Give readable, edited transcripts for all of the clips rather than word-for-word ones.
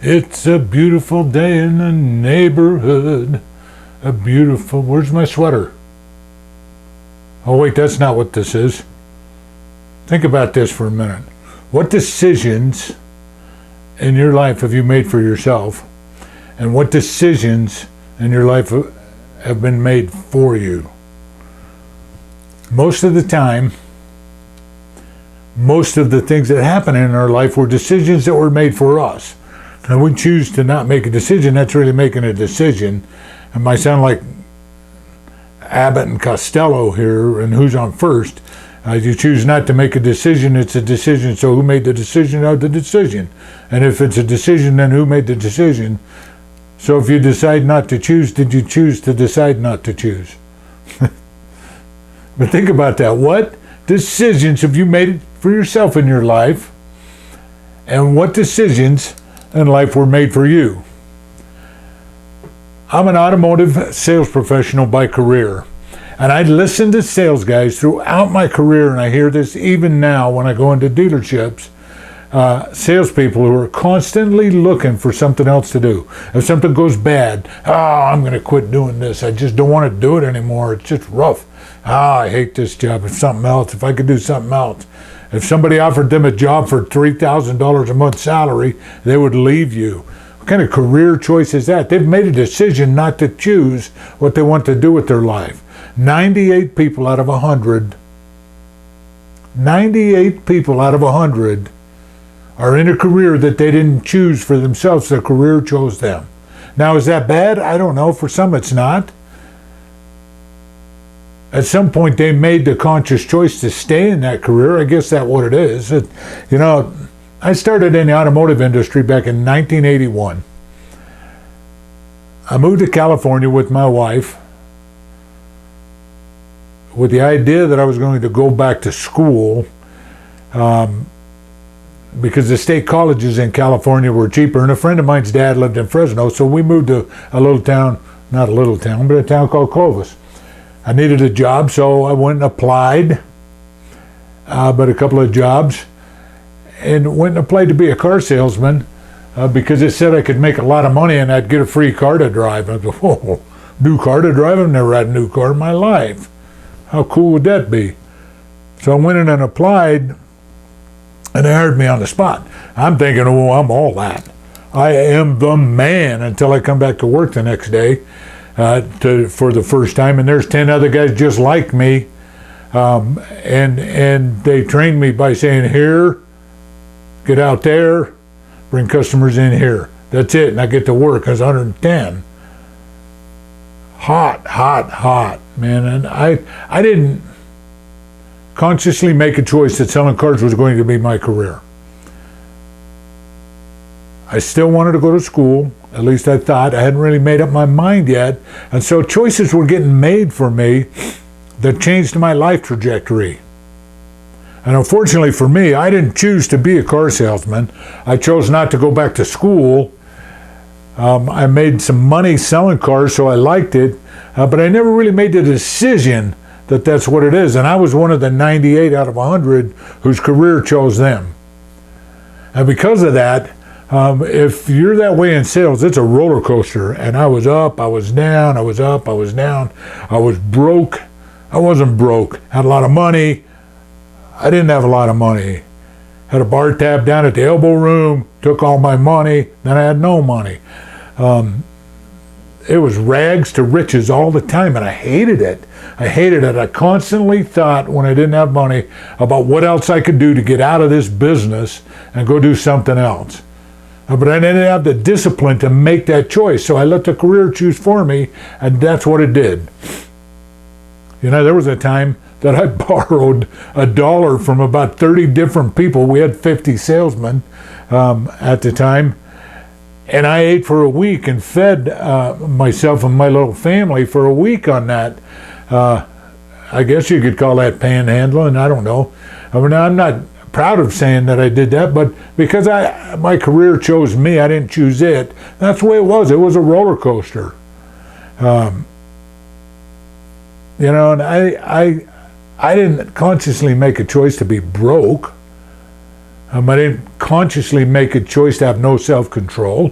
It's a beautiful day in the neighborhood. A beautiful. Where's my sweater? Oh, wait, that's not what this is. Think about this for a minute. What decisions in your life have you made for yourself? And what decisions in your life have been made for you? Most of the time, most of the things that happen in our life were decisions that were made for us. And we choose to not make a decision, that's really making a decision. It might sound like Abbott and Costello here, and who's on first. You choose not to make a decision, it's a decision. So who made the decision of the decision? And if it's a decision, then who made the decision? So if you decide not to choose, did you choose to decide not to choose? But think about that. What decisions have you made for yourself in your life? And what decisions in life were made for you? I'm an automotive sales professional by career. And I listen to sales guys throughout my career, and I hear this even now when I go into dealerships. Salespeople who are constantly looking for something else to do. If something goes bad, I'm going to quit doing this. I just don't want to do it anymore. It's just rough. I hate this job. If I could do something else. If somebody offered them a job for $3,000 a month salary, they would leave you. What kind of career choice is that? They've made a decision not to choose what they want to do with their life. 98 people out of 100 are in a career that they didn't choose for themselves. Their career chose them. Now, is that bad? I don't know. For some, it's not. At some point, they made the conscious choice to stay in that career. I guess that's what it is. I started in the automotive industry back in 1981. I moved to California with my wife with the idea that I was going to go back to school because the state colleges in California were cheaper, and a friend of mine's dad lived in Fresno, so we moved to a little town, not a little town, but a town called Clovis. I needed a job, so I went and applied, but a couple of jobs, and went and applied to be a car salesman because it said I could make a lot of money and I'd get a free car to drive. I go, whoa, new car to drive? I've never had a new car in my life. How cool would that be? So I went in and applied, and they hired me on the spot. I'm thinking, oh, I'm all that. I am the man until I come back to work the next day for the first time, and there's 10 other guys just like me, and they trained me by saying, here, get out there, bring customers in here. That's it, and I get to work. I was 110. Hot, man. And I didn't consciously make a choice that selling cars was going to be my career. I still wanted to go to school, at least I thought. I hadn't really made up my mind yet. And so choices were getting made for me that changed my life trajectory. And unfortunately for me, I didn't choose to be a car salesman. I chose not to go back to school. I made some money selling cars, so I liked it, but I never really made the decision that that's what it is. And I was one of the 98 out of 100 whose career chose them. And because of that, if you're that way in sales, it's a roller coaster. And I was up, I was down, I was up, I was down. I was broke. I wasn't broke. Had a lot of money. I didn't have a lot of money. Had a bar tab down at the elbow room, took all my money, then I had no money. It was rags to riches all the time, and I hated it. I constantly thought, when I didn't have money, about what else I could do to get out of this business and go do something else. But I didn't have the discipline to make that choice, so I let the career choose for me, and that's what it did. There was a time that I borrowed $1 from about 30 different people. We had 50 salesmen at the time. And I ate for a week and fed myself and my little family for a week on that. I guess you could call that panhandling. I don't know. I mean, I'm not proud of saying that I did that, but because my career chose me, I didn't choose it. That's the way it was. It was a roller coaster. And I didn't consciously make a choice to be broke. I didn't consciously make a choice to have no self-control.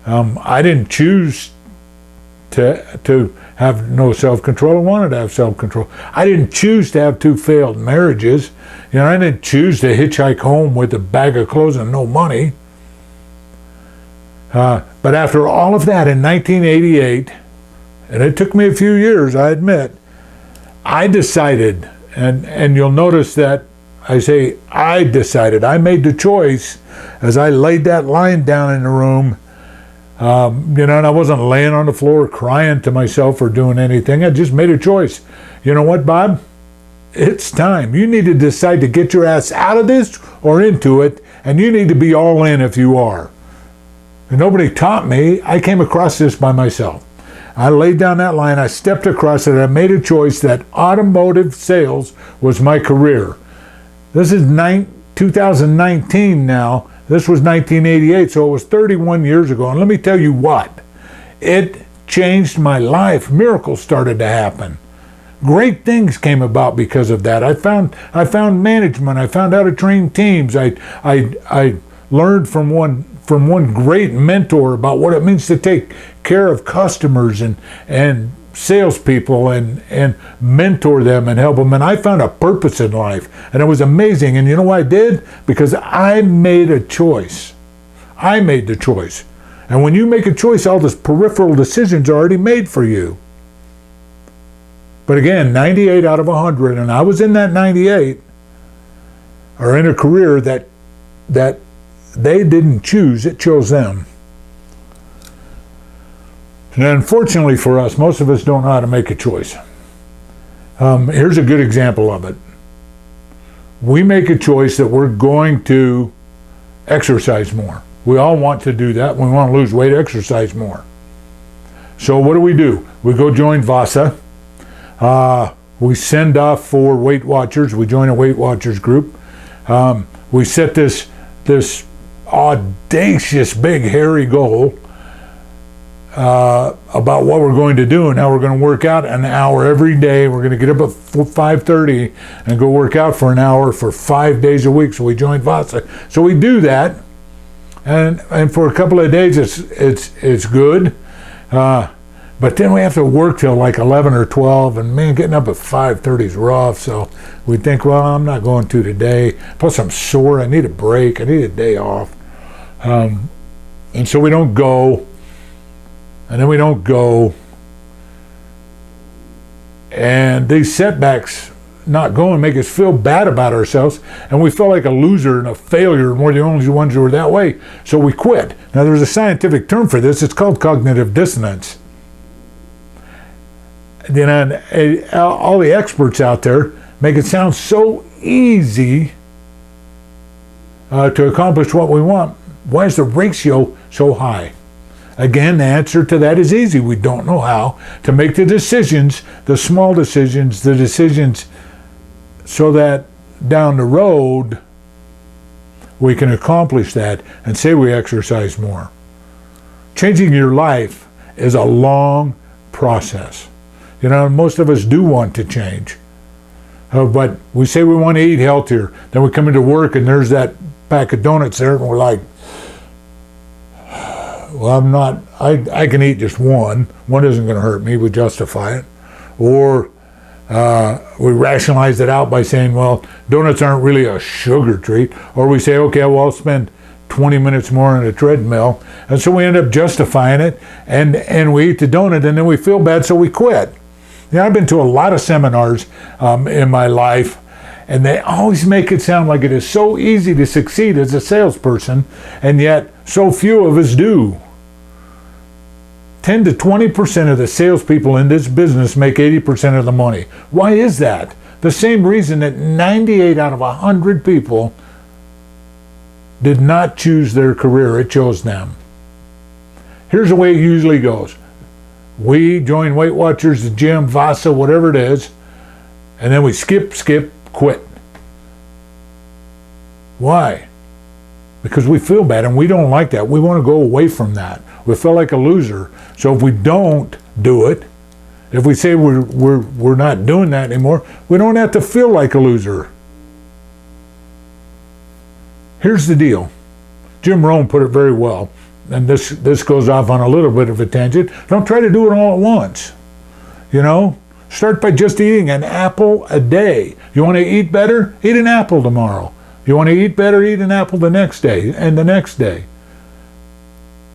I didn't choose to have no self-control. I wanted to have self-control. I didn't choose to have 2 failed marriages. I didn't choose to hitchhike home with a bag of clothes and no money. But after all of that in 1988, and it took me a few years, I admit, I decided, and you'll notice that I say I decided, I made the choice as I laid that line down in the room, and I wasn't laying on the floor crying to myself or doing anything. I just made a choice. You know what, Bob? It's time. You need to decide to get your ass out of this or into it, and you need to be all in if you are. And nobody taught me. I came across this by myself. I laid down that line, I stepped across it, I made a choice that automotive sales was my career. This is 2019 now. This was 1988, so it was 31 years ago. And let me tell you what, it changed my life. Miracles started to happen. Great things came about because of that. I found management. I found how to train teams. I learned from one great mentor about what it means to take care of customers and salespeople and mentor them and help them. And I found a purpose in life, and it was amazing. And you know what I did? Because I made a choice. I made the choice. And when you make a choice, all those peripheral decisions are already made for you. But again, 98 out of 100, and I was in that 98, are in a career that they didn't choose, it chose them. And unfortunately for us, most of us don't know how to make a choice. Here's a good example of it. We make a choice that we're going to exercise more. We all want to do that. We want to lose weight, exercise more. So what do? We go join VASA. We send off for Weight Watchers. We join a Weight Watchers group. We set this audacious, big, hairy goal about what we're going to do and how we're going to work out an hour every day. We're going to get up at 5:30 and go work out for an hour for 5 days a week. So we joined VASA. So we do that, and for a couple of days it's good. But then we have to work till like 11 or 12, and man, getting up at 5:30 is rough. So we think, well, I'm not going to today. Plus I'm sore. I need a break. I need a day off. And so we don't go. And then we don't go. And these setbacks not going make us feel bad about ourselves, and we feel like a loser and a failure, and we're the only ones who are that way. So we quit. Now there's a scientific term for this. It's called cognitive dissonance. All the experts out there make it sound so easy to accomplish what we want. Why is the ratio so high? Again, the answer to that is easy. We don't know how to make the decisions, the small decisions, the decisions so that down the road we can accomplish that and say we exercise more. Changing your life is a long process. Most of us do want to change. But we say we want to eat healthier. Then we come into work and there's that pack of donuts there and we're like, well, I can eat just one. One isn't going to hurt me. We justify it. Or we rationalize it out by saying, well, donuts aren't really a sugar treat. Or we say, okay, well, I'll spend 20 minutes more on a treadmill. And so we end up justifying it, and we eat the donut, and then we feel bad, so we quit. I've been to a lot of seminars in my life, and they always make it sound like it is so easy to succeed as a salesperson, and yet so few of us do. 10 to 20% of the salespeople in this business make 80% of the money. Why is that? The same reason that 98 out of 100 people did not choose their career, it chose them. Here's the way it usually goes. We join Weight Watchers, the gym, VASA, whatever it is, and then we skip, quit. Why? Because we feel bad and we don't like that. We want to go away from that. We feel like a loser. So if we don't do it, if we say we're not doing that anymore, we don't have to feel like a loser. Here's the deal. Jim Rohn put it very well, and this goes off on a little bit of a tangent. Don't try to do it all at once. You know, start by just eating an apple a day. You want to eat better? Eat an apple tomorrow. You want to eat better? Eat an apple the next day and the next day.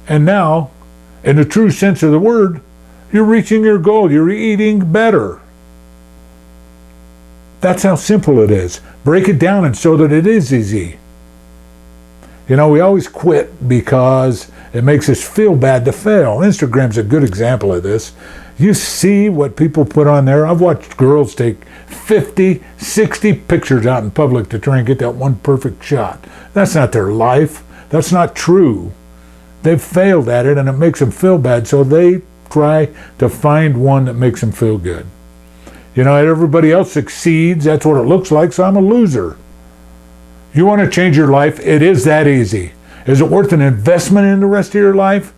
And now, in the true sense of the word, you're reaching your goal. You're eating better. That's how simple it is. Break it down and so that it is easy. You know, we always quit because it makes us feel bad to fail. Instagram's a good example of this. You see what people put on there. I've watched girls take 50, 60 pictures out in public to try and get that one perfect shot. That's not their life. That's not true. They've failed at it and it makes them feel bad, so they try to find one that makes them feel good. You know, everybody else succeeds. That's what it looks like, so I'm a loser. You want to change your life? It is that easy. Is it worth an investment in the rest of your life?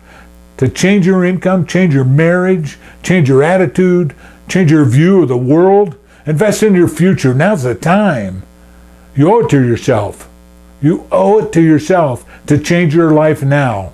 To change your income, change your marriage, change your attitude, change your view of the world? Invest in your future. Now's the time. You owe it to yourself. You owe it to yourself to change your life now.